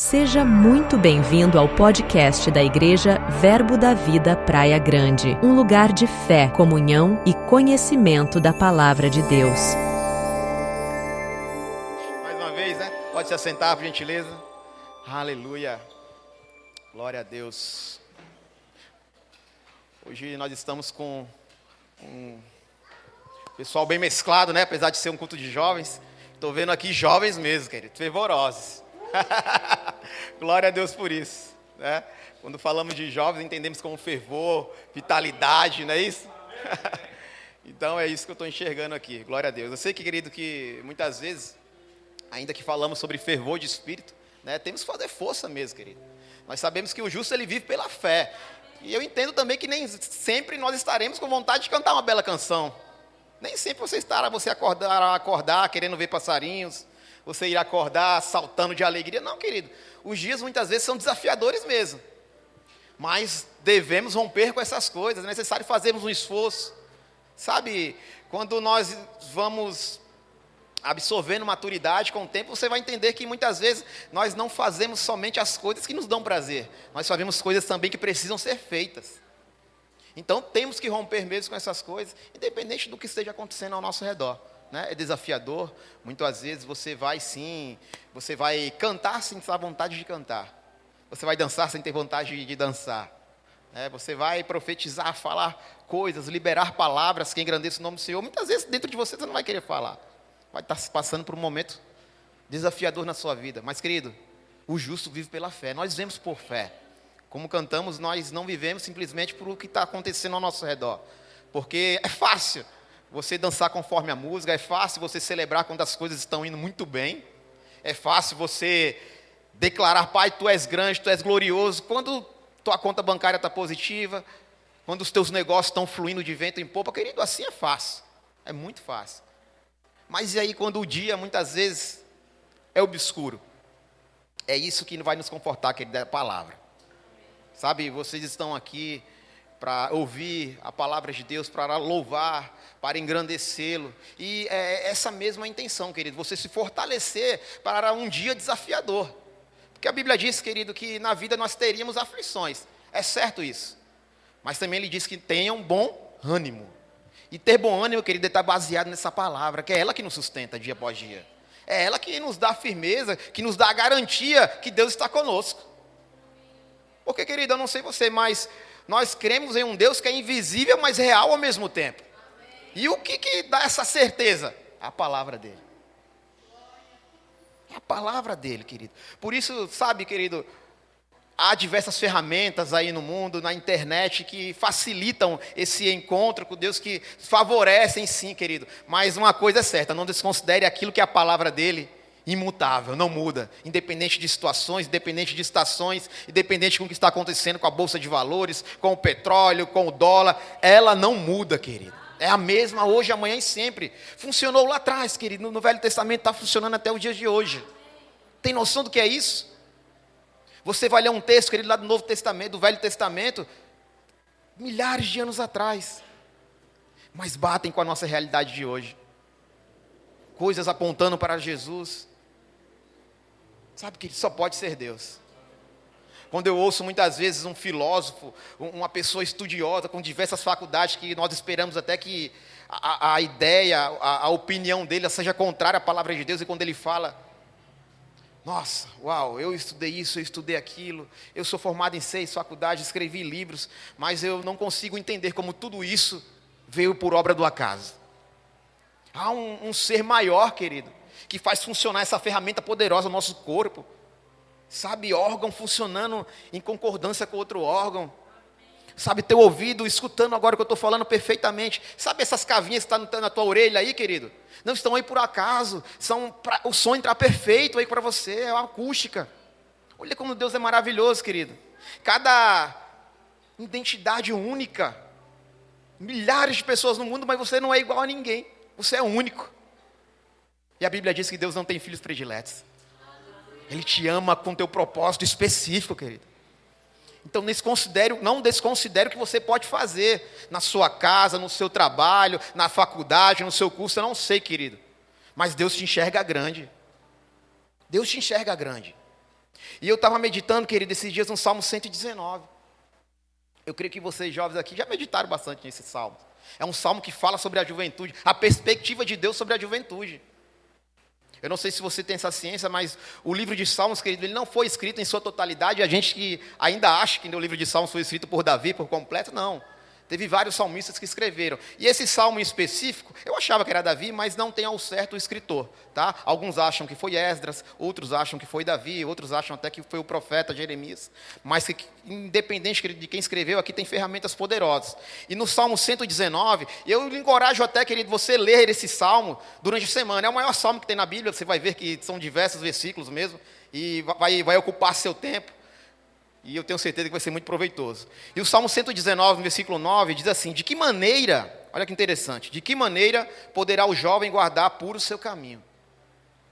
Seja muito bem-vindo ao podcast da Igreja Verbo da Vida Praia Grande, um lugar de fé, comunhão e conhecimento da Palavra de Deus. Mais uma vez, né? Pode se assentar, por gentileza. Aleluia. Glória a Deus. Hoje nós estamos com um pessoal bem mesclado, né? Apesar de ser um culto de jovens. Estou vendo aqui jovens mesmo, querido, fervorosos. Glória a Deus por isso, né? Quando falamos de jovens, entendemos como fervor, vitalidade, não é isso? Então é isso que eu estou enxergando aqui, glória a Deus. Eu sei, querido, que muitas vezes, ainda que falamos sobre fervor de espírito, né, temos que fazer força mesmo, querido. Nós sabemos que o justo ele vive pela fé. E eu entendo também que nem sempre nós estaremos com vontade de cantar uma bela canção. Nem sempre você acordar querendo ver passarinhos. Você irá acordar saltando de alegria. Não, querido. Os dias muitas vezes são desafiadores mesmo. Mas devemos romper com essas coisas. É necessário fazermos um esforço. Sabe, quando nós vamos absorvendo maturidade com o tempo, você vai entender que muitas vezes nós não fazemos somente as coisas que nos dão prazer. Nós fazemos coisas também que precisam ser feitas. Então temos que romper mesmo com essas coisas, independente do que esteja acontecendo ao nosso redor. Né? É desafiador, muitas vezes você vai cantar sem ter vontade de cantar, você vai dançar sem ter vontade de dançar, né? Você vai profetizar, falar coisas, liberar palavras que engrandeçam o nome do Senhor, muitas vezes dentro de você não vai querer falar, vai estar passando por um momento desafiador na sua vida, mas querido, o justo vive pela fé, nós vivemos por fé, como cantamos, nós não vivemos simplesmente por o que está acontecendo ao nosso redor, porque é fácil você dançar conforme a música, é fácil você celebrar quando as coisas estão indo muito bem, é fácil você declarar, Pai, Tu és grande, Tu és glorioso, quando tua conta bancária está positiva, quando os teus negócios estão fluindo de vento em popa, querido, assim é fácil, é muito fácil. Mas e aí quando o dia, muitas vezes, é obscuro? É isso que vai nos confortar, querido, é a palavra. Sabe, vocês estão aqui para ouvir a palavra de Deus, para louvar, para engrandecê-lo. E é essa mesma intenção, querido, você se fortalecer para um dia desafiador. Porque a Bíblia diz, querido, que na vida nós teríamos aflições. É certo isso. Mas também ele diz que tenham bom ânimo. E ter bom ânimo, querido, está baseado nessa palavra, que é ela que nos sustenta dia após dia. É ela que nos dá firmeza, que nos dá a garantia que Deus está conosco. Porque, querido, eu não sei você, mas nós cremos em um Deus que é invisível, mas real ao mesmo tempo. Amém. E o que dá essa certeza? A palavra dele. É a palavra dele, querido. Por isso, sabe, querido, há diversas ferramentas aí no mundo, na internet, que facilitam esse encontro com Deus, que favorecem sim, querido. Mas uma coisa é certa, não desconsidere aquilo que é a palavra dele. Imutável, não muda, independente de situações, independente de estações, independente com o que está acontecendo com a bolsa de valores, com o petróleo, com o dólar, ela não muda, querido. É a mesma hoje, amanhã e sempre. Funcionou lá atrás, querido, no Velho Testamento está funcionando até os dias de hoje. Tem noção do que é isso? Você vai ler um texto, querido, lá do Novo Testamento, do Velho Testamento, milhares de anos atrás, mas batem com a nossa realidade de hoje. Coisas apontando para Jesus. Sabe que só pode ser Deus. Quando eu ouço muitas vezes um filósofo, uma pessoa estudiosa com diversas faculdades, que nós esperamos até que a ideia, a opinião dele seja contrária à palavra de Deus, e quando ele fala, nossa, uau, eu estudei isso, eu estudei aquilo, eu sou formado em 6 faculdades, escrevi livros, mas eu não consigo entender como tudo isso veio por obra do acaso. Há um ser maior, querido, que faz funcionar essa ferramenta poderosa no nosso corpo. Sabe, órgão funcionando em concordância com outro órgão. Sabe, teu ouvido escutando agora o que eu estou falando perfeitamente. Sabe essas cavinhas que estão na tua orelha aí, querido? Não estão aí por acaso. São para o som entrar perfeito aí para você. É uma acústica. Olha como Deus é maravilhoso, querido. Cada identidade única. Milhares de pessoas no mundo, mas você não é igual a ninguém. Você é único. E a Bíblia diz que Deus não tem filhos prediletos. Ele te ama com teu propósito específico, querido. Então não desconsidere o que você pode fazer na sua casa, no seu trabalho, na faculdade, no seu curso. Eu não sei, querido. Mas Deus te enxerga grande. Deus te enxerga grande. E eu estava meditando, querido, esses dias no Salmo 119. Eu creio que vocês jovens aqui já meditaram bastante nesse salmo. É um salmo que fala sobre a juventude, a perspectiva de Deus sobre a juventude. Eu não sei se você tem essa ciência, mas o livro de Salmos, querido, ele não foi escrito em sua totalidade. A gente que ainda acha que o livro de Salmos foi escrito por Davi por completo, não. Teve vários salmistas que escreveram. E esse salmo em específico, eu achava que era Davi, mas não tem ao certo o escritor. Tá? Alguns acham que foi Esdras, outros acham que foi Davi, outros acham até que foi o profeta Jeremias. Mas que, independente de quem escreveu, aqui tem ferramentas poderosas. E no Salmo 119, eu lhe encorajo até, querido, você ler esse salmo durante a semana. É o maior salmo que tem na Bíblia, você vai ver que são diversos versículos mesmo, e vai ocupar seu tempo. E eu tenho certeza que vai ser muito proveitoso. E o Salmo 119, no versículo 9, diz assim: de que maneira, olha que interessante, de que maneira poderá o jovem guardar puro o seu caminho?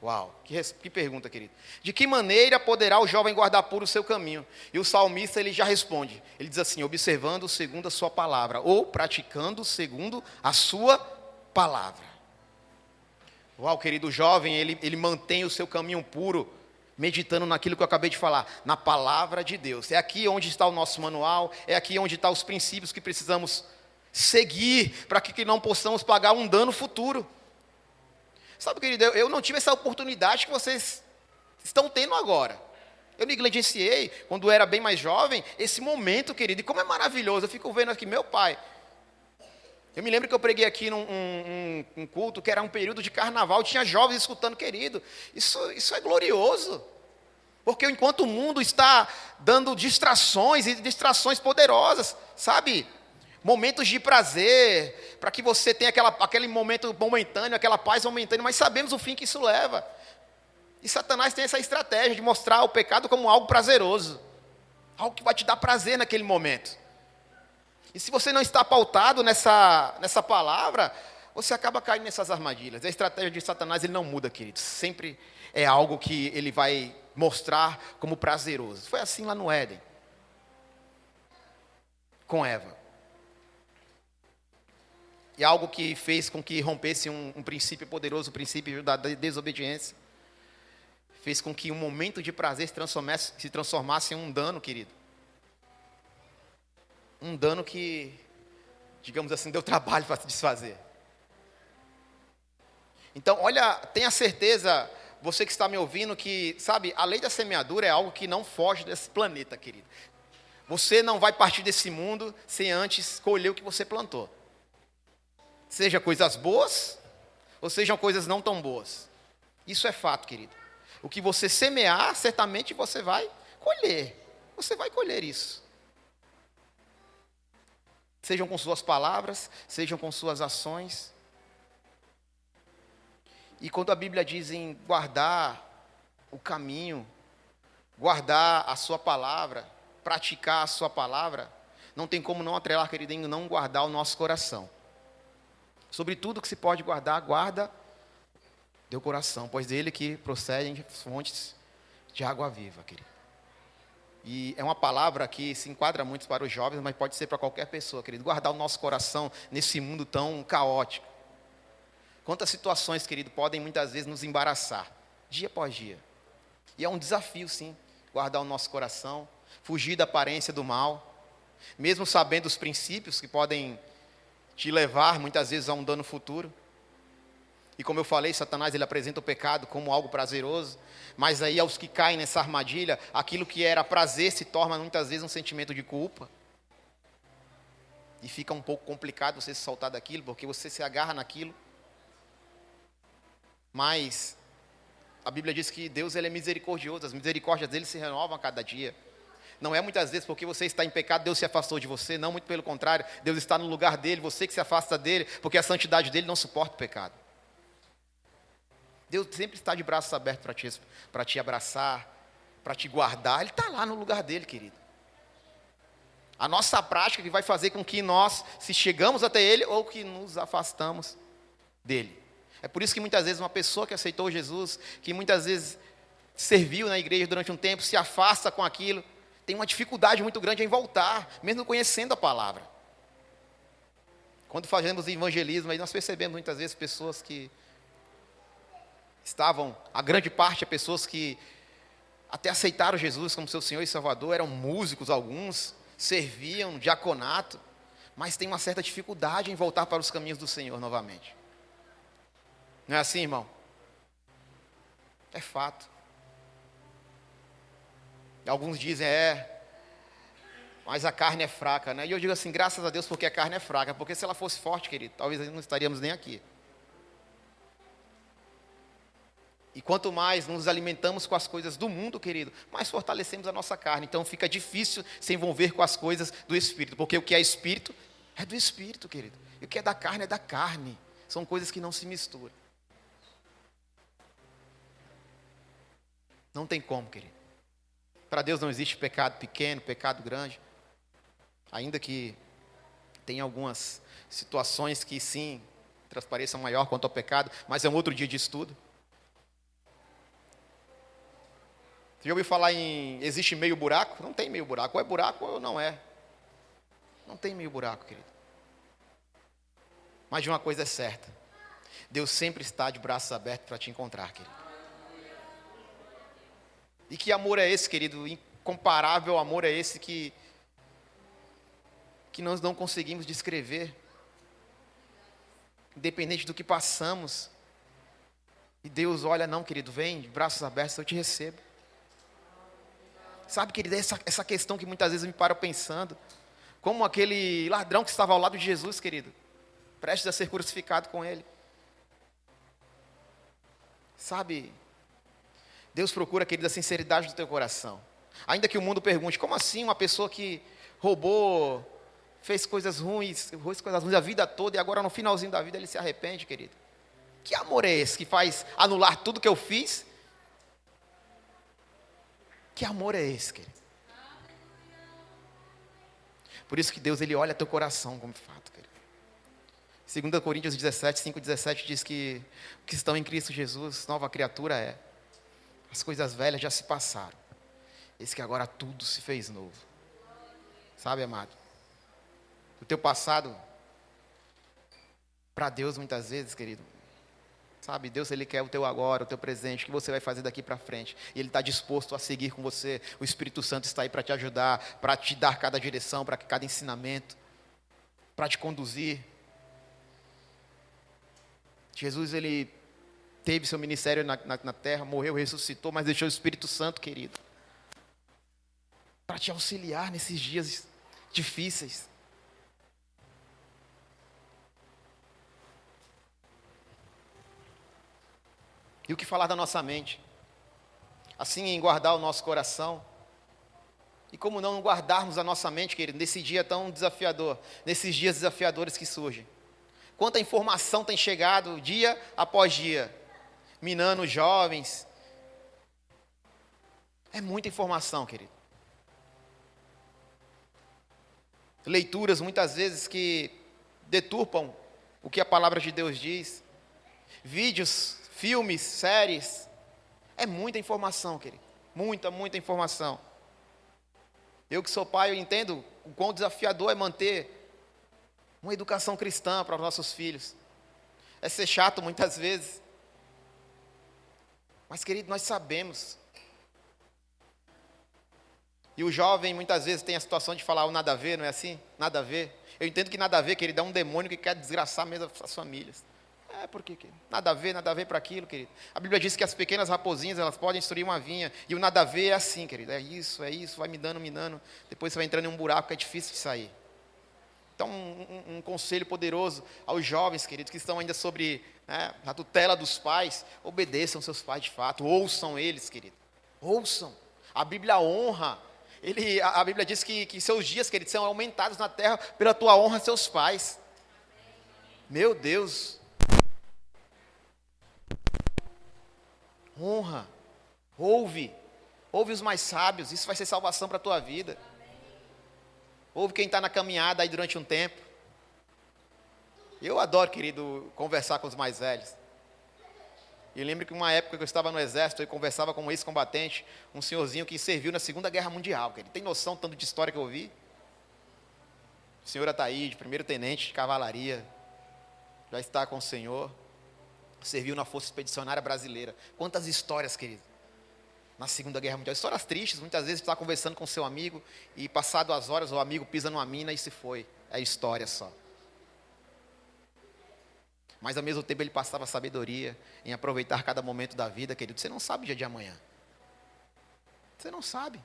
Uau, que pergunta, querido. De que maneira poderá o jovem guardar puro o seu caminho? E o salmista, ele já responde. Ele diz assim: observando segundo a sua palavra, ou praticando segundo a sua palavra. Uau, querido, o jovem, ele mantém o seu caminho puro, meditando naquilo que eu acabei de falar, na palavra de Deus. É aqui onde está o nosso manual, é aqui onde estão os princípios que precisamos seguir, para que não possamos pagar um dano futuro. Sabe, querido, eu não tive essa oportunidade que vocês estão tendo agora. Eu negligenciei, quando eu era bem mais jovem, esse momento, querido, e como é maravilhoso. Eu fico vendo aqui, meu pai. Eu me lembro que eu preguei aqui num culto que era um período de carnaval, tinha jovens escutando, querido. Isso é glorioso. Porque enquanto o mundo está dando distrações e distrações poderosas, sabe? Momentos de prazer, para que você tenha aquele momento momentâneo, aquela paz momentânea, mas sabemos o fim que isso leva. E Satanás tem essa estratégia de mostrar o pecado como algo prazeroso, algo que vai te dar prazer naquele momento. E se você não está pautado nessa palavra, você acaba caindo nessas armadilhas. A estratégia de Satanás, ele não muda, querido. Sempre é algo que ele vai mostrar como prazeroso. Foi assim lá no Éden, com Eva. E algo que fez com que rompesse um princípio poderoso, o princípio da desobediência. Fez com que um momento de prazer se transformasse em um dano, querido. Um dano que, digamos assim, deu trabalho para se desfazer. Então, olha, tenha certeza, você que está me ouvindo, que, sabe, a lei da semeadura é algo que não foge desse planeta, querido. Você não vai partir desse mundo sem antes colher o que você plantou. Seja coisas boas, ou sejam coisas não tão boas. Isso é fato, querido. O que você semear, certamente você vai colher. Você vai colher isso. Sejam com suas palavras, sejam com suas ações. E quando a Bíblia diz em guardar o caminho, guardar a sua palavra, praticar a sua palavra, não tem como não atrelar, querido, em não guardar o nosso coração. Sobre tudo que se pode guardar, guarda teu coração, pois dele que procedem fontes de água viva, querido. E é uma palavra que se enquadra muito para os jovens, mas pode ser para qualquer pessoa, querido. Guardar o nosso coração nesse mundo tão caótico. Quantas situações, querido, podem muitas vezes nos embaraçar, dia após dia. E é um desafio, sim, guardar o nosso coração, fugir da aparência do mal, mesmo sabendo os princípios que podem te levar, muitas vezes, a um dano futuro. E como eu falei, Satanás, ele apresenta o pecado como algo prazeroso, mas aí aos que caem nessa armadilha, aquilo que era prazer se torna muitas vezes um sentimento de culpa. E fica um pouco complicado você se soltar daquilo, porque você se agarra naquilo. Mas a Bíblia diz que Deus, ele é misericordioso, as misericórdias dele se renovam a cada dia. Não é muitas vezes porque você está em pecado, Deus se afastou de você, não, muito pelo contrário, Deus está no lugar dele, você que se afasta dele, porque a santidade dele não suporta o pecado. Deus sempre está de braços abertos para te abraçar, para te guardar. Ele está lá no lugar dele, querido. A nossa prática que vai fazer com que nós, se chegamos até ele, ou que nos afastamos dele. É por isso que muitas vezes uma pessoa que aceitou Jesus, que muitas vezes serviu na igreja durante um tempo, se afasta com aquilo, tem uma dificuldade muito grande em voltar, mesmo conhecendo a palavra. Quando fazemos evangelismo, aí nós percebemos muitas vezes pessoas que estavam, a grande parte é pessoas que até aceitaram Jesus como seu Senhor e Salvador, eram músicos alguns, serviam no diaconato, mas tem uma certa dificuldade em voltar para os caminhos do Senhor novamente. Não é assim, irmão? É fato. Alguns dizem, mas a carne é fraca, né? E eu digo assim, graças a Deus porque a carne é fraca, porque se ela fosse forte, querido, talvez não estaríamos nem aqui. E quanto mais nos alimentamos com as coisas do mundo, querido, mais fortalecemos a nossa carne. Então fica difícil se envolver com as coisas do Espírito, porque o que é Espírito é do Espírito, querido. E o que é da carne é da carne. São coisas que não se misturam. Não tem como, querido. Para Deus não existe pecado pequeno, pecado grande. Ainda que tem algumas situações que sim, transpareçam maior quanto ao pecado, mas é um outro dia de estudo. Você já ouviu falar existe meio buraco? Não tem meio buraco, ou é buraco ou não é. Não tem meio buraco, querido. Mas de uma coisa é certa, Deus sempre está de braços abertos para te encontrar, querido. E que amor é esse, querido? Incomparável amor é esse que nós não conseguimos descrever. Independente do que passamos. E Deus olha, não, querido, vem, de braços abertos, eu te recebo. Sabe, querido, essa questão que muitas vezes eu me paro pensando. Como aquele ladrão que estava ao lado de Jesus, querido. Prestes a ser crucificado com ele. Sabe, Deus procura, querido, a sinceridade do teu coração. Ainda que o mundo pergunte, como assim uma pessoa que roubou, fez coisas ruins a vida toda e agora no finalzinho da vida ele se arrepende, querido? Que amor é esse que faz anular tudo que eu fiz? Que amor é esse, querido? Por isso que Deus, Ele olha teu coração como fato, querido. 2 Coríntios 17, 5:17 diz que os que estão em Cristo Jesus, nova criatura é. As coisas velhas já se passaram. Eis que agora tudo se fez novo. Sabe, amado? O teu passado, para Deus muitas vezes, querido, sabe, Deus, Ele quer o teu agora, o teu presente, o que você vai fazer daqui para frente. E Ele está disposto a seguir com você. O Espírito Santo está aí para te ajudar, para te dar cada direção, para cada ensinamento, para te conduzir. Jesus, Ele teve seu ministério na terra, morreu, ressuscitou, mas deixou o Espírito Santo, querido, para te auxiliar nesses dias difíceis. E o que falar da nossa mente? Assim, em guardar o nosso coração. E como não guardarmos a nossa mente, querido, nesse dia tão desafiador, nesses dias desafiadores que surgem. Quanta informação tem chegado dia após dia, minando os jovens. É muita informação, querido. Leituras muitas vezes que deturpam o que a palavra de Deus diz. Vídeos, filmes, séries. É muita informação, querido. Muita informação. Eu que sou pai, eu entendo o quão desafiador é manter uma educação cristã para os nossos filhos. É ser chato muitas vezes. Mas, querido, nós sabemos. E o jovem muitas vezes tem a situação de falar o nada a ver, não é assim? Nada a ver. Eu entendo que nada a ver, querido, é um demônio que quer desgraçar mesmo as famílias. Por quê, querido? Nada a ver para aquilo, querido. A Bíblia diz que as pequenas raposinhas, elas podem destruir uma vinha. E o nada a ver é assim, querido. É isso, vai me dando. Depois você vai entrando em um buraco que é difícil de sair. Então, um conselho poderoso aos jovens, queridos, que estão ainda sobre a tutela dos pais. Obedeçam seus pais de fato. Ouçam eles, querido. Ouçam. A Bíblia honra. A Bíblia diz que seus dias, queridos, são aumentados na terra pela tua honra a seus pais. Meu Deus. Honra. Ouve os mais sábios. Isso vai ser salvação para a tua vida. Ouve quem está na caminhada aí durante um tempo. Eu adoro, querido, conversar com os mais velhos. Eu lembro que uma época que eu estava no exército, eu conversava com um ex-combatente, um senhorzinho que serviu na Segunda Guerra Mundial. Ele tem noção tanto de história que eu ouvi? O senhor Ataíde, primeiro tenente de cavalaria, já está com o Senhor. Serviu na Força Expedicionária Brasileira. Quantas histórias, querido. na Segunda Guerra Mundial. Histórias tristes, muitas vezes você está conversando com seu amigo e passado as horas o amigo pisa numa mina e se foi. É história só. Mas ao mesmo tempo ele passava sabedoria em aproveitar cada momento da vida, querido. Você não sabe o dia de amanhã. Você não sabe.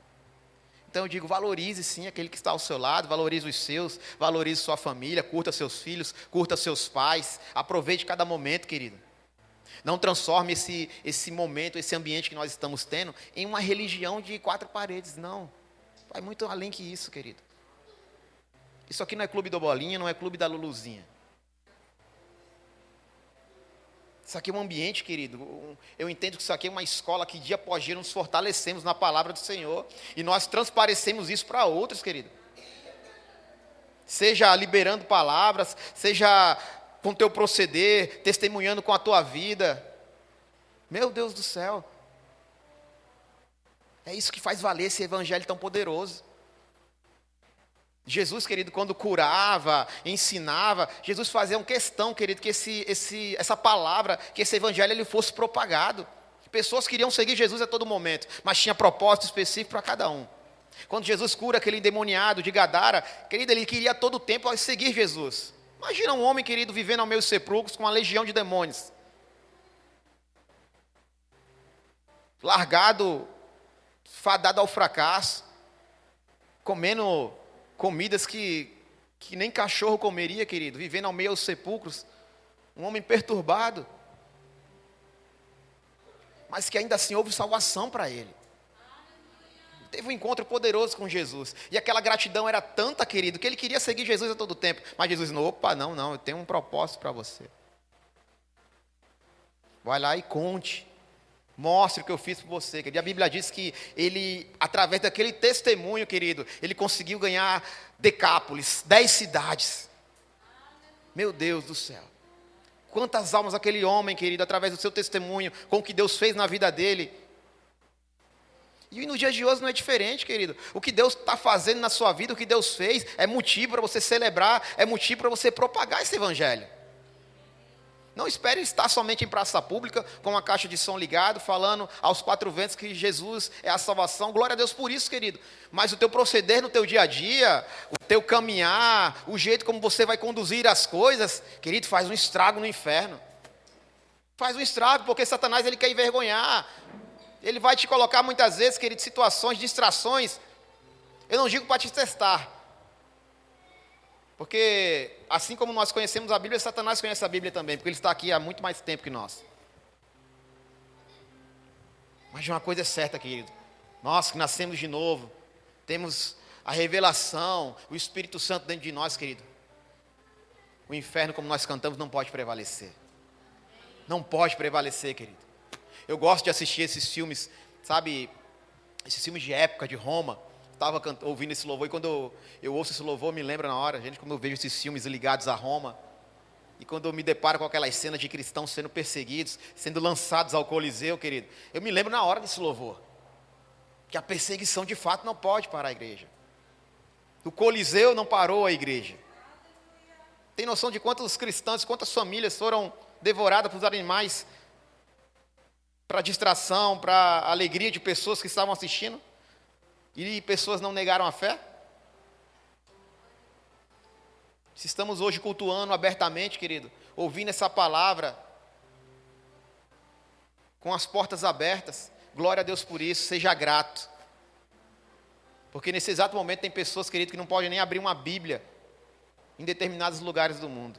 Então eu digo, valorize sim aquele que está ao seu lado, valorize os seus, valorize sua família, curta seus filhos, curta seus pais. Aproveite cada momento, querido. Não transforme esse momento, esse ambiente que nós estamos tendo em uma religião de 4 paredes, não. Vai muito além que isso, querido. Isso aqui não é clube do Bolinha, não é clube da Luluzinha. Isso aqui é um ambiente, querido. Eu entendo que isso aqui é uma escola que dia após dia nos fortalecemos na palavra do Senhor e nós transparecemos isso para outros, querido. Seja liberando palavras, seja com o teu proceder, testemunhando com a tua vida. Meu Deus do céu. É isso que faz valer esse evangelho tão poderoso. Jesus, querido, quando curava, ensinava, Jesus fazia uma questão, querido, que essa palavra, que esse evangelho ele fosse propagado. Pessoas queriam seguir Jesus a todo momento, mas tinha propósito específico para cada um. Quando Jesus cura aquele endemoniado de Gadara, querido, ele queria a todo tempo seguir Jesus. Imagina um homem, querido, vivendo ao meio dos sepulcros com uma legião de demônios. Largado, fadado ao fracasso, comendo comidas que nem cachorro comeria, querido, vivendo ao meio dos sepulcros, um homem perturbado, mas que ainda assim houve salvação para ele. Teve um encontro poderoso com Jesus, e aquela gratidão era tanta, querido, que ele queria seguir Jesus a todo tempo, mas Jesus, opa, não, eu tenho um propósito para você. Vai lá e conte. Mostre o que eu fiz por você, querido. E a Bíblia diz que ele, através daquele testemunho, querido, ele conseguiu ganhar Decápolis, 10 cidades. Meu Deus do céu. Quantas almas aquele homem, querido, através do seu testemunho, com o que Deus fez na vida dele. E nos dias de hoje não é diferente, querido. O que Deus está fazendo na sua vida, o que Deus fez, é motivo para você celebrar, é motivo para você propagar esse evangelho. Não espere estar somente em praça pública, com uma caixa de som ligado, falando aos 4 ventos que Jesus é a salvação. Glória a Deus por isso, querido. Mas o teu proceder no teu dia a dia, o teu caminhar, o jeito como você vai conduzir as coisas, querido, faz um estrago no inferno. Faz um estrago, porque Satanás ele quer envergonhar. Ele vai te colocar muitas vezes, querido, situações, distrações. Eu não digo para te testar. Porque, assim como nós conhecemos a Bíblia, Satanás conhece a Bíblia também, porque ele está aqui há muito mais tempo que nós. Mas de uma coisa é certa, querido. Nós que nascemos de novo, temos a revelação, o Espírito Santo dentro de nós, querido. O inferno, como nós cantamos, não pode prevalecer. Não pode prevalecer, querido. Eu gosto de assistir esses filmes, sabe, esses filmes de época, de Roma. Estava ouvindo esse louvor, e quando eu ouço esse louvor, me lembra na hora, gente, como eu vejo esses filmes ligados a Roma, e quando eu me deparo com aquelas cenas de cristãos sendo perseguidos, sendo lançados ao Coliseu, querido, eu me lembro na hora desse louvor, que a perseguição de fato não pode parar a igreja. O Coliseu não parou a igreja. Tem noção de quantos cristãos, quantas famílias foram devoradas por animais, para distração, para alegria de pessoas que estavam assistindo? E pessoas não negaram a fé? Se estamos hoje cultuando abertamente, querido, ouvindo essa palavra, com as portas abertas, glória a Deus por isso, seja grato. Porque nesse exato momento tem pessoas, querido, que não podem nem abrir uma Bíblia em determinados lugares do mundo.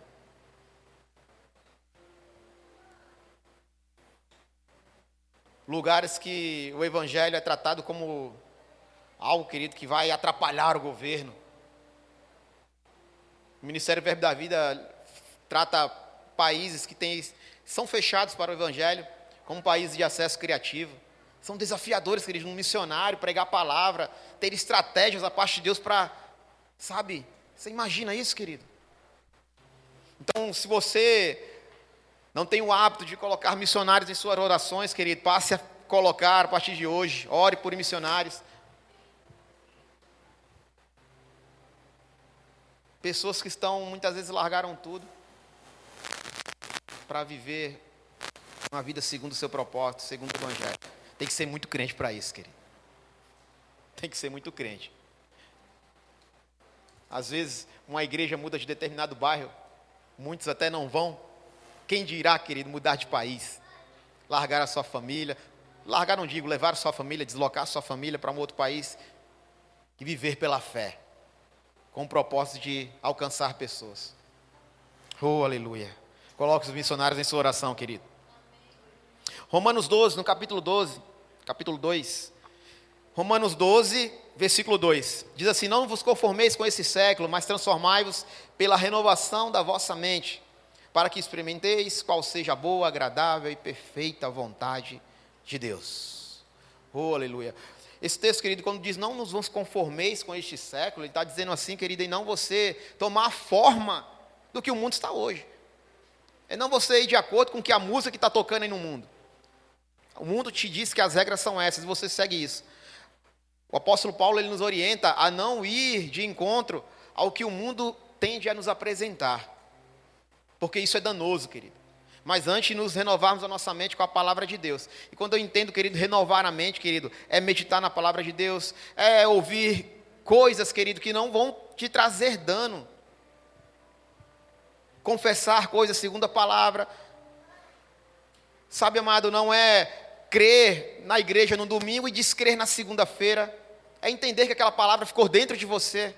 Lugares que o Evangelho é tratado como algo, querido, que vai atrapalhar o governo. O Ministério Verbo da Vida trata países que são fechados para o Evangelho como países de acesso criativo. São desafiadores, querido, um missionário, pregar a palavra, ter estratégias da parte de Deus para, sabe, você imagina isso, querido? Então, se você não tem o hábito de colocar missionários em suas orações, querido, passe a colocar a partir de hoje, ore por missionários. Pessoas que muitas vezes largaram tudo para viver uma vida segundo o seu propósito, segundo o Evangelho. Tem que ser muito crente para isso, querido. Tem que ser muito crente. Às vezes, uma igreja muda de determinado bairro, muitos até não vão. Quem dirá, querido, mudar de país, largar a sua família, largar não digo, levar a sua família, deslocar a sua família para um outro país e viver pela fé, com o propósito de alcançar pessoas. Oh, aleluia. Coloque os missionários em sua oração, querido. Romanos 12, no capítulo 12, capítulo 2. Romanos 12, versículo 2. Diz assim: não vos conformeis com esse século, mas transformai-vos pela renovação da vossa mente, para que experimenteis qual seja a boa, agradável e perfeita vontade de Deus. Oh, aleluia. Esse texto, querido, quando diz não nos conformeis com este século, ele está dizendo assim, querido, em não você tomar a forma do que o mundo está hoje. É não você ir de acordo com que a música que está tocando aí no mundo. O mundo te diz que as regras são essas, e você segue isso. O apóstolo Paulo, ele nos orienta a não ir de encontro ao que o mundo tende a nos apresentar. Porque isso é danoso, querido. Mas antes de nos renovarmos a nossa mente com a palavra de Deus. E quando eu entendo, querido, renovar a mente, querido, é meditar na palavra de Deus, é ouvir coisas, querido, que não vão te trazer dano. Confessar coisas segundo a palavra. Sabe, amado, não é crer na igreja no domingo e descrer na segunda-feira. É entender que aquela palavra ficou dentro de você.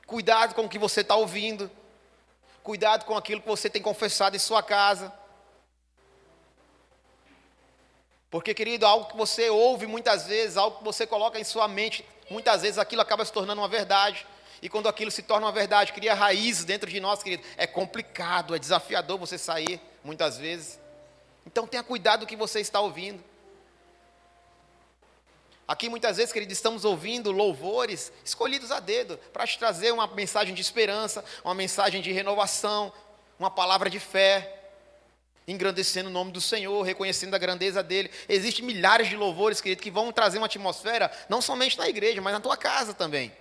Cuidado com o que você está ouvindo. Cuidado com aquilo que você tem confessado em sua casa. Porque, querido, algo que você ouve muitas vezes, algo que você coloca em sua mente, muitas vezes aquilo acaba se tornando uma verdade. E quando aquilo se torna uma verdade, cria raízes dentro de nós, querido, é complicado, é desafiador você sair, muitas vezes. Então tenha cuidado do que você está ouvindo. Aqui muitas vezes, querido, estamos ouvindo louvores escolhidos a dedo, para te trazer uma mensagem de esperança, uma mensagem de renovação, uma palavra de fé, engrandecendo o nome do Senhor, reconhecendo a grandeza dEle. Existem milhares de louvores, querido, que vão trazer uma atmosfera, não somente na igreja, mas na tua casa também.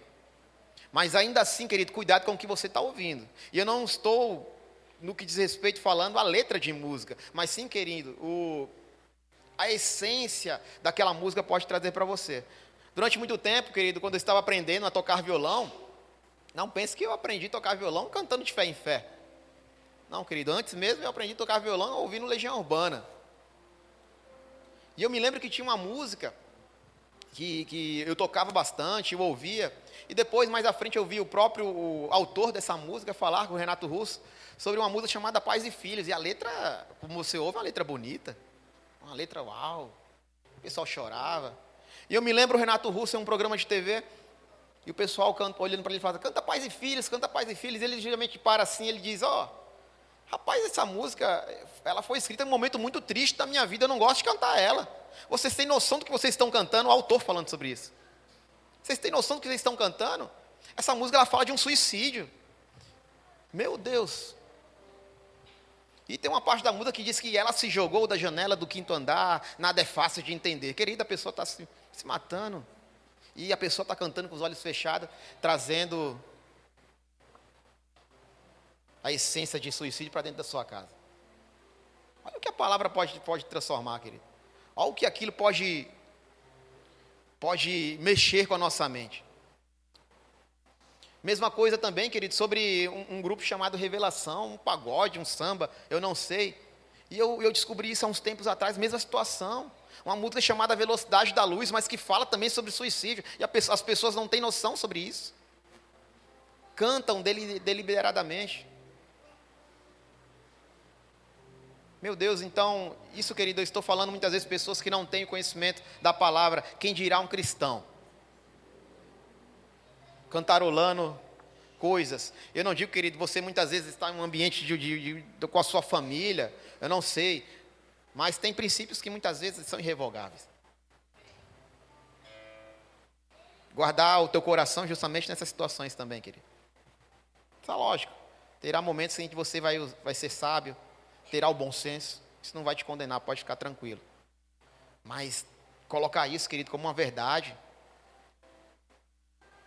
Mas ainda assim, querido, cuidado com o que você está ouvindo. E eu não estou, no que diz respeito, falando a letra de música, mas sim, querido, a essência daquela música pode trazer para você. Durante muito tempo, querido, quando eu estava aprendendo a tocar violão, não pense que eu aprendi a tocar violão cantando de fé em fé. Não, querido, antes mesmo eu aprendi a tocar violão ouvindo Legião Urbana. E eu me lembro que tinha uma música que eu tocava bastante, eu ouvia, e depois, mais à frente, eu vi o autor dessa música falar com o Renato Russo sobre uma música chamada Pais e Filhos, e a letra, como você ouve, é uma letra bonita, uma letra uau, o pessoal chorava. E eu me lembro o Renato Russo em um programa de TV, e o pessoal olhando para ele e falando, canta Pais e Filhos, e ele geralmente para assim, ele diz, rapaz, essa música, ela foi escrita em um momento muito triste da minha vida, eu não gosto de cantar ela. Vocês têm noção do que vocês estão cantando? O autor falando sobre isso. Vocês têm noção do que vocês estão cantando? Essa música, ela fala de um suicídio. Meu Deus. E tem uma parte da música que diz que ela se jogou da janela do 5º andar, nada é fácil de entender. Querida, a pessoa está se matando. E a pessoa está cantando com os olhos fechados, trazendo a essência de suicídio para dentro da sua casa. Olha o que a palavra pode transformar, querido. Olha o que aquilo pode mexer com a nossa mente. Mesma coisa também, querido, sobre um grupo chamado Revelação, um pagode, um samba, eu não sei. E eu descobri isso há uns tempos atrás, mesma situação. Uma música chamada Velocidade da Luz, mas que fala também sobre suicídio. E as pessoas não têm noção sobre isso. Cantam deliberadamente. Meu Deus, então, isso, querido, eu estou falando muitas vezes pessoas que não têm o conhecimento da palavra. Quem dirá um cristão? Cantarolando coisas. Eu não digo, querido, você muitas vezes está em um ambiente com a sua família, eu não sei. Mas tem princípios que muitas vezes são irrevogáveis. Guardar o teu coração justamente nessas situações também, querido. Isso é lógico. Terá momentos em que você vai ser sábio, terá o bom senso, isso não vai te condenar, pode ficar tranquilo. Mas colocar isso, querido, como uma verdade,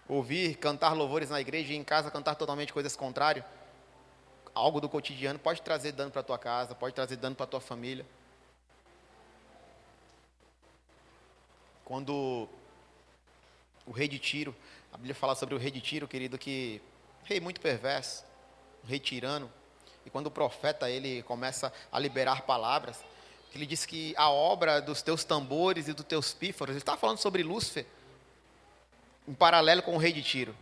ouvir, cantar louvores na igreja e em casa cantar totalmente coisas contrárias, algo do cotidiano, pode trazer dano para a tua casa, pode trazer dano para a tua família. Quando o rei de Tiro, a Bíblia fala sobre o rei de Tiro, querido, que rei muito perverso, um rei tirano. E quando o profeta ele começa a liberar palavras, ele diz que a obra dos teus tambores e dos teus pífaros, ele está falando sobre Lúcifer, em paralelo com o rei de Tiro,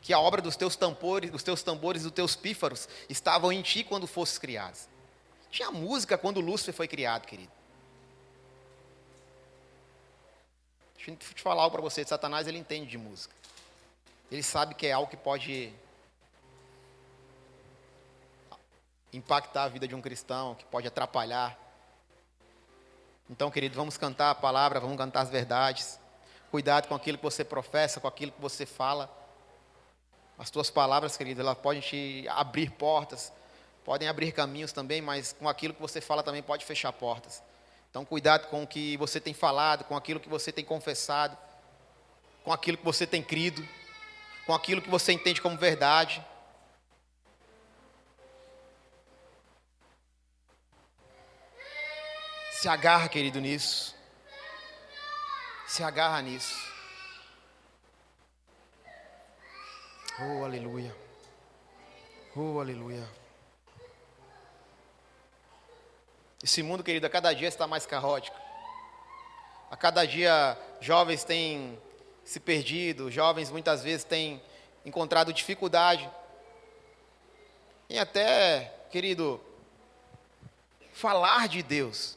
que a obra dos teus tambores e dos teus pífaros estavam em ti quando fosses criados. Tinha música quando Lúcifer foi criado, querido. Deixa eu te falar algo para você, Satanás ele entende de música. Ele sabe que é algo que pode impactar a vida de um cristão, que pode atrapalhar. Então, querido, vamos cantar a palavra, vamos cantar as verdades. Cuidado com aquilo que você professa, com aquilo que você fala. As tuas palavras, querido, elas podem te abrir portas, podem abrir caminhos também, mas com aquilo que você fala também pode fechar portas. Então, cuidado com o que você tem falado, com aquilo que você tem confessado, com aquilo que você tem crido, com aquilo que você entende como verdade. Se agarra, querido, nisso. Se agarra nisso. Oh, aleluia. Oh, aleluia. Esse mundo, querido, a cada dia está mais caótico. A cada dia, jovens têm se perdido, jovens muitas vezes têm encontrado dificuldade em até, querido, falar de Deus.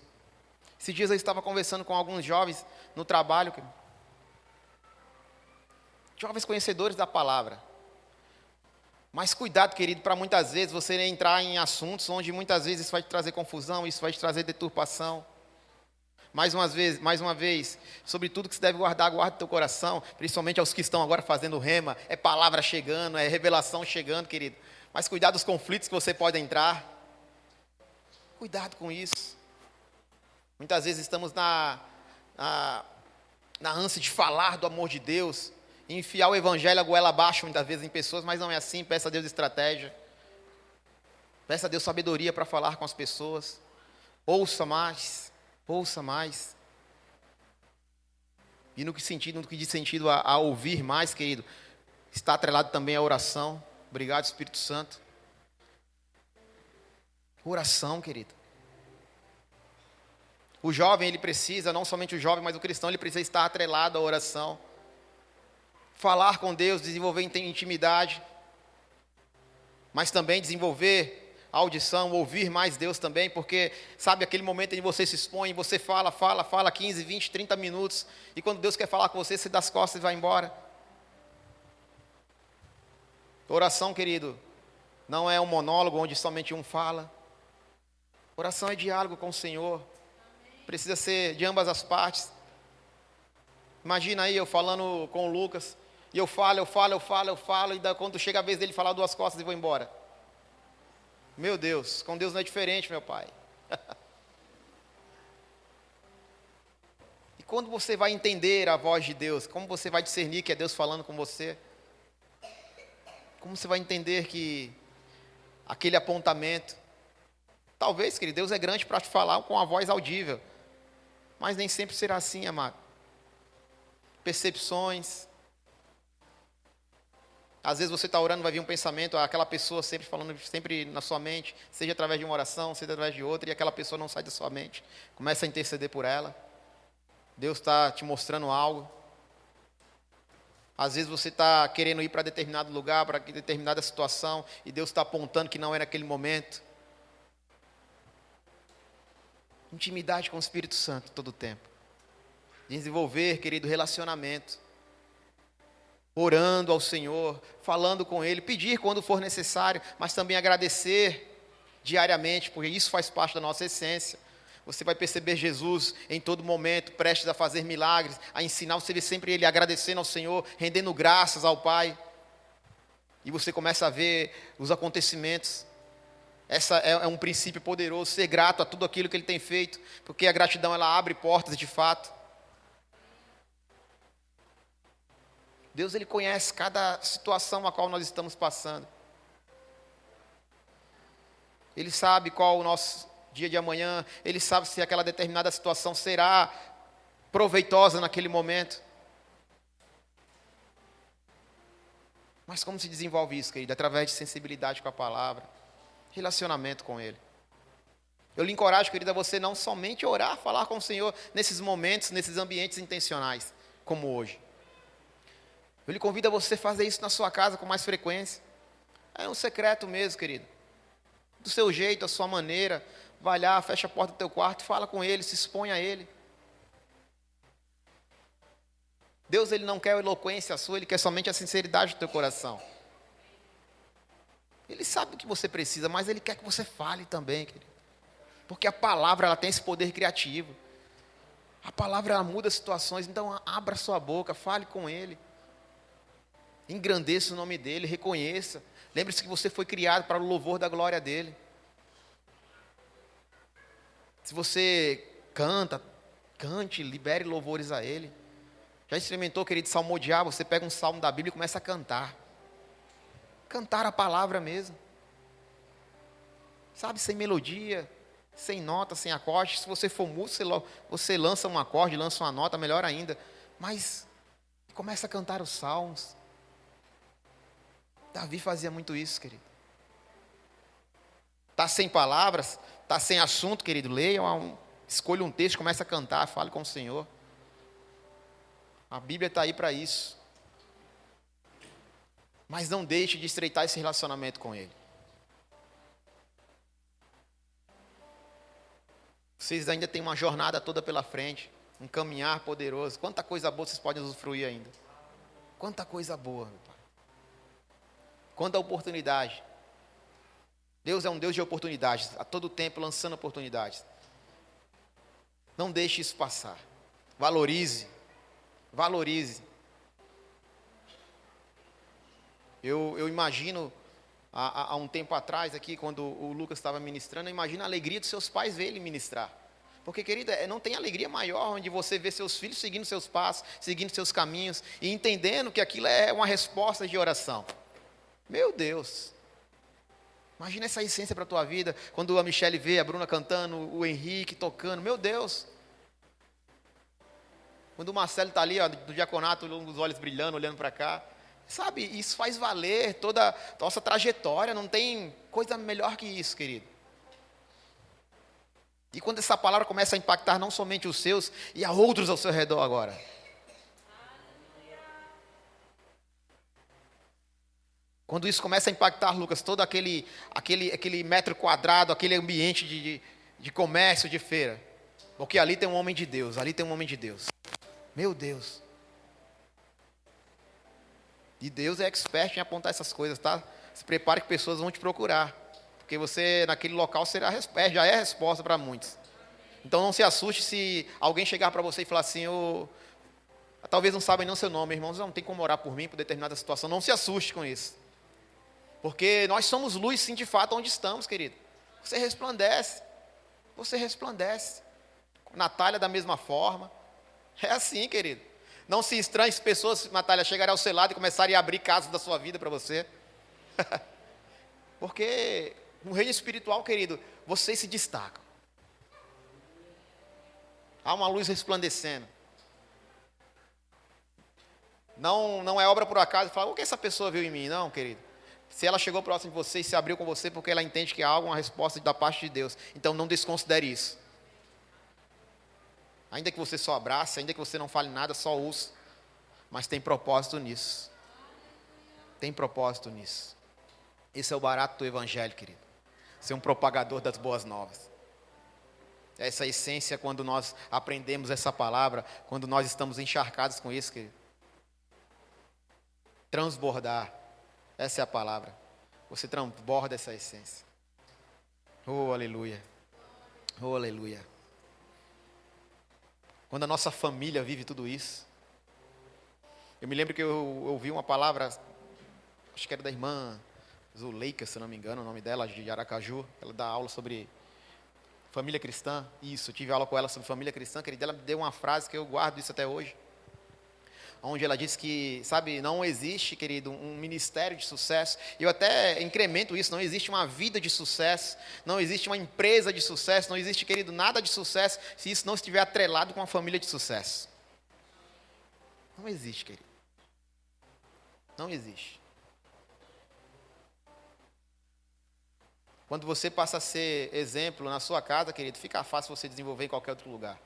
Esses dias eu estava conversando com alguns jovens no trabalho, jovens conhecedores da palavra. Mas cuidado, querido, para muitas vezes você entrar em assuntos onde muitas vezes isso vai te trazer confusão, isso vai te trazer deturpação. Mais uma vez, sobre tudo que se deve guardar, guarda o teu coração, principalmente aos que estão agora fazendo rema, é palavra chegando, é revelação chegando, querido. Mas cuidado dos conflitos que você pode entrar. Cuidado com isso. Muitas vezes estamos na ânsia de falar do amor de Deus, e enfiar o evangelho a goela abaixo muitas vezes em pessoas, mas não é assim. Peça a Deus estratégia, peça a Deus sabedoria para falar com as pessoas. Ouça mais. E no que diz sentido a ouvir mais, querido, está atrelado também a oração. Obrigado, Espírito Santo. Oração, querido. O jovem, ele precisa, não somente o jovem, mas o cristão, ele precisa estar atrelado à oração. Falar com Deus, desenvolver intimidade, mas também desenvolver a audição, ouvir mais Deus também, porque sabe aquele momento em que você se expõe, você fala 15, 20, 30 minutos, e quando Deus quer falar com você, você dá as costas e vai embora. Oração, querido, não é um monólogo onde somente um fala. Oração é diálogo com o Senhor, precisa ser de ambas as partes. Imagina aí eu falando com o Lucas, e eu falo, e quando chega a vez dele falar duas costas e vou embora. Meu Deus, com Deus não é diferente, meu Pai. E quando você vai entender a voz de Deus, como você vai discernir que é Deus falando com você? Como você vai entender que aquele apontamento, talvez, querido, Deus é grande para te falar com a voz audível, mas nem sempre será assim, amado. Percepções. Às vezes você está orando, vai vir um pensamento, aquela pessoa sempre falando, sempre na sua mente, seja através de uma oração, seja através de outra, e aquela pessoa não sai da sua mente. Começa a interceder por ela. Deus está te mostrando algo. Às vezes você está querendo ir para determinado lugar, para determinada situação, e Deus está apontando que não é naquele momento. Intimidade com o Espírito Santo todo o tempo. Desenvolver, querido, relacionamento. Orando ao Senhor, falando com Ele, pedir quando for necessário, mas também agradecer diariamente, porque isso faz parte da nossa essência. Você vai perceber Jesus em todo momento, prestes a fazer milagres, a ensinar, você vê sempre Ele agradecendo ao Senhor, rendendo graças ao Pai. E você começa a ver os acontecimentos. Essa é um princípio poderoso, ser grato a tudo aquilo que Ele tem feito, porque a gratidão ela abre portas de fato. Deus ele conhece cada situação a qual nós estamos passando. Ele sabe qual o nosso dia de amanhã, Ele sabe se aquela determinada situação será proveitosa naquele momento. Mas como se desenvolve isso, querido? Através de sensibilidade com a palavra, relacionamento com Ele. Eu lhe encorajo, querido, a você não somente orar, falar com o Senhor nesses momentos, nesses ambientes intencionais, como hoje. Eu lhe convido a você fazer isso na sua casa com mais frequência. É um secreto mesmo, querido. Do seu jeito, da sua maneira. Vai lá, fecha a porta do teu quarto, fala com Ele, se expõe a Ele. Deus, Ele não quer a eloquência sua, Ele quer somente a sinceridade do teu coração. Ele sabe o que você precisa, mas Ele quer que você fale também, querido. Porque a palavra, ela tem esse poder criativo. A palavra, ela muda situações. Então, abra sua boca, fale com Ele. Engrandeça o nome dEle, reconheça. Lembre-se que você foi criado para o louvor da glória dEle. Se você cante, libere louvores a Ele. Já experimentou, querido, salmodiar? Você pega um salmo da Bíblia e começa a cantar. Cantar a palavra mesmo. Sabe, sem melodia, sem nota, sem acorde. Se você for músico, você lança um acorde, lança uma nota, melhor ainda. Mas começa a cantar os salmos. Davi fazia muito isso, querido. Está sem palavras, está sem assunto, querido. Leia, escolha um texto, começa a cantar, fale com o Senhor. A Bíblia está aí para isso. Mas não deixe de estreitar esse relacionamento com Ele. Vocês ainda têm uma jornada toda pela frente. Um caminhar poderoso. Quanta coisa boa vocês podem usufruir ainda. Quanta coisa boa, meu Pai. Quanta oportunidade. Deus é um Deus de oportunidades. A todo tempo lançando oportunidades. Não deixe isso passar. Valorize. Valorize. Eu imagino, há um tempo atrás aqui, quando o Lucas estava ministrando, eu imagino a alegria dos seus pais ver ele ministrar. Porque, querida, não tem alegria maior onde você vê seus filhos seguindo seus passos, seguindo seus caminhos, e entendendo que aquilo é uma resposta de oração. Meu Deus. Imagina essa essência para a tua vida, quando a Michele vê a Bruna cantando, o Henrique tocando, meu Deus. Quando o Marcelo está ali, ó, do diaconato, os olhos brilhando, olhando para cá. Sabe, isso faz valer toda a nossa trajetória, não tem coisa melhor que isso, querido. E quando essa palavra começa a impactar não somente os seus, e a outros ao seu redor agora. Quando isso começa a impactar, Lucas, todo aquele metro quadrado, aquele ambiente de comércio, de feira. Porque ali tem um homem de Deus, ali tem um homem de Deus. Meu Deus. E Deus é expert em apontar essas coisas, tá? Se prepare que pessoas vão te procurar. Porque você, naquele local, já é a resposta para muitos. Então não se assuste se alguém chegar para você e falar assim, talvez não sabem nem o seu nome, irmãos, não tem como orar por mim, por determinada situação. Não se assuste com isso. Porque nós somos luz, sim, de fato, onde estamos, querido. Você resplandece. Você resplandece. Natália, da mesma forma. É assim, querido. Não se estranhe se pessoas, Natália, chegarem ao seu lado e começarem a abrir casos da sua vida para você. Porque no reino espiritual, querido, vocês se destacam. Há uma luz resplandecendo. Não é obra por acaso. Fala, o que essa pessoa viu em mim? Não, querido. Se ela chegou próximo de você e se abriu com você, porque ela entende que há alguma resposta da parte de Deus. Então não desconsidere isso. Ainda que você só abrace, ainda que você não fale nada, só ouça. Mas tem propósito nisso. Tem propósito nisso. Esse é o barato do Evangelho, querido. Ser um propagador das boas novas. Essa essência, quando nós aprendemos essa palavra, quando nós estamos encharcados com isso, querido. Transbordar. Essa é a palavra. Você transborda essa essência. Oh, aleluia. Oh, aleluia. Quando a nossa família vive tudo isso. Eu me lembro que eu ouvi uma palavra, acho que era da irmã Zuleika, se não me engano, o nome dela, de Aracaju. Ela dá aula sobre família cristã. Isso, eu tive aula com ela sobre família cristã, querida. Ela me deu uma frase que eu guardo isso até hoje. onde ela diz que, sabe, não existe, querido, um ministério de sucesso. E eu até incremento isso, não existe uma vida de sucesso, não existe uma empresa de sucesso, não existe, querido, nada de sucesso se isso não estiver atrelado com uma família de sucesso. Não existe, querido. Não existe. Quando você passa a ser exemplo na sua casa, querido, fica fácil você desenvolver em qualquer outro lugar.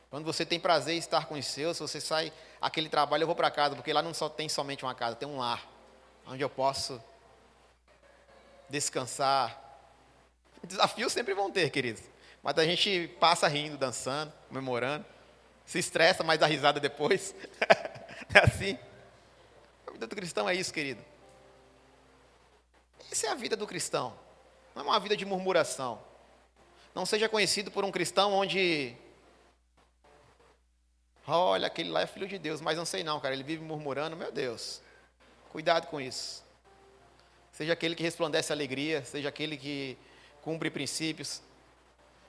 Quando você tem prazer em estar com os seus, você sai aquele trabalho, eu vou para casa, porque lá não só tem somente uma casa, tem um lar, onde eu posso descansar. Desafios sempre vão ter, queridos, mas a gente passa rindo, dançando, comemorando, se estressa, mas dá risada depois. É assim. A vida do cristão é isso, querido. Essa é a vida do cristão. Não é uma vida de murmuração. Não seja conhecido por um cristão onde... Olha, aquele lá é filho de Deus, mas não sei não, cara, ele vive murmurando, meu Deus. Cuidado com isso. Seja aquele que resplandece alegria, seja aquele que cumpre princípios,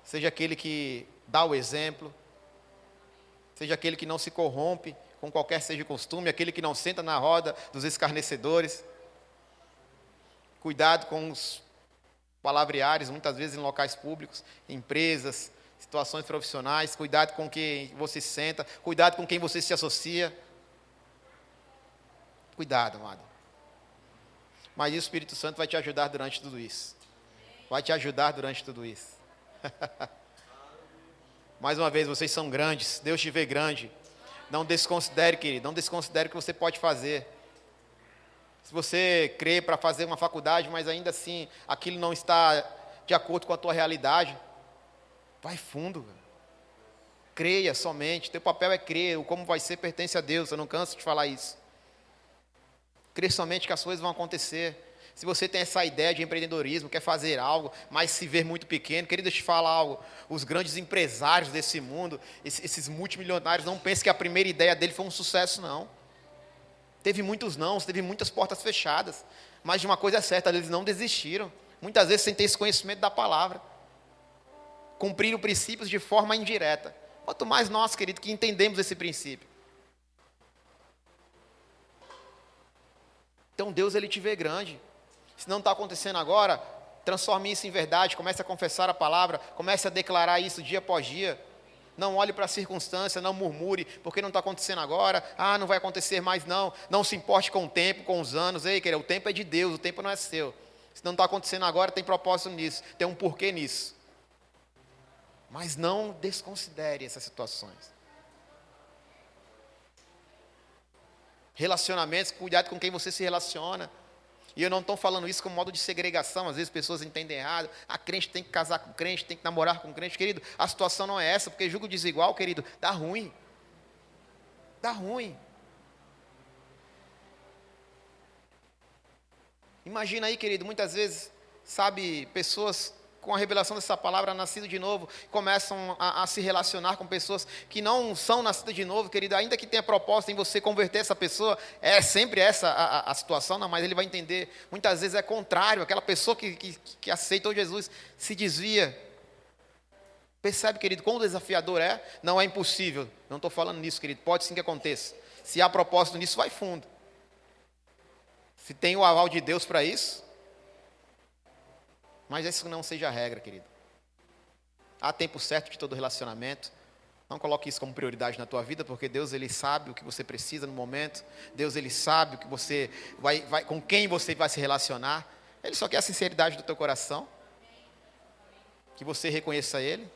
seja aquele que dá o exemplo, seja aquele que não se corrompe com qualquer seja o costume, aquele que não senta na roda dos escarnecedores. Cuidado com os palavreares, muitas vezes em locais públicos, empresas, situações profissionais. Cuidado com quem você senta, cuidado com quem você se associa. Cuidado, amado. Mas o Espírito Santo vai te ajudar durante tudo isso. Vai te ajudar durante tudo isso. Mais uma vez, vocês são grandes, Deus te vê grande. Não desconsidere, querido, não desconsidere o que você pode fazer. Se você crê para fazer uma faculdade, mas ainda assim aquilo não está de acordo com a tua realidade, vai fundo. Creia somente, teu papel é crer, o como vai ser pertence a Deus, eu não canso de falar isso. Crê somente que as coisas vão acontecer. Se você tem essa ideia de empreendedorismo, quer fazer algo, mas se ver muito pequeno, querido, deixa eu te falar algo. Os grandes empresários desse mundo, esses multimilionários, não pensem que a primeira ideia dele foi um sucesso, não. Teve muitos nãos, teve muitas portas fechadas, mas de uma coisa é certa, eles não desistiram. Muitas vezes sem ter esse conhecimento da palavra. Cumpriram princípios de forma indireta. Quanto mais nós, querido, que entendemos esse princípio. Então Deus, Ele te vê grande. Se não está acontecendo agora, transforme isso em verdade, comece a confessar a palavra, comece a declarar isso dia após dia. Não olhe para a circunstância, não murmure, porque não está acontecendo agora, não vai acontecer mais não. Não se importe com o tempo, com os anos. Ei, querido, o tempo é de Deus, o tempo não é seu. Se não está acontecendo agora, tem propósito nisso, tem um porquê nisso. Mas não desconsidere essas situações. Relacionamentos, cuidado com quem você se relaciona. E eu não estou falando isso como modo de segregação, às vezes pessoas entendem errado. A crente tem que casar com crente, tem que namorar com crente. Querido, a situação não é essa, porque julgo desigual, querido, dá ruim. Dá ruim. Imagina aí, querido, muitas vezes, sabe, pessoas com a revelação dessa palavra, nascido de novo, começam a se relacionar com pessoas que não são nascidas de novo, querido, ainda que tenha proposta em você converter essa pessoa, é sempre essa a situação, não, mas ele vai entender, muitas vezes é contrário, aquela pessoa que aceitou Jesus, se desvia. Percebe, querido, quão desafiador é? Não é impossível, não estou falando nisso, querido, pode sim que aconteça. Se há propósito nisso, vai fundo. Se tem o aval de Deus para isso, mas isso não seja a regra, querido. Há tempo certo de todo relacionamento. Não coloque isso como prioridade na tua vida, porque Deus, Ele sabe o que você precisa no momento. Deus, Ele sabe o que você com quem você vai se relacionar. Ele só quer a sinceridade do teu coração. Que você reconheça Ele.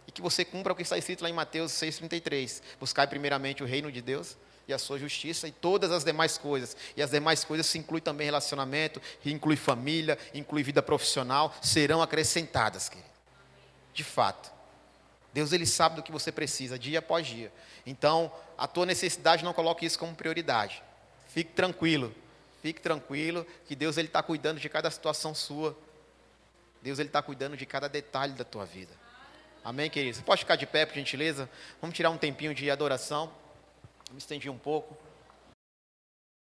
E que você cumpra o que está escrito lá em Mateus 6,33. Buscai primeiramente o reino de Deus e a sua justiça e todas as demais coisas. E as demais coisas se inclui também relacionamento, inclui família, inclui vida profissional, serão acrescentadas, querido. De fato. Deus, Ele sabe do que você precisa, dia após dia. Então, a tua necessidade, não coloque isso como prioridade. Fique tranquilo, que Deus, Ele está cuidando de cada situação sua. Deus, Ele está cuidando de cada detalhe da tua vida. Amém, querido? Você pode ficar de pé, por gentileza? Vamos tirar um tempinho de adoração. Me estendi um pouco.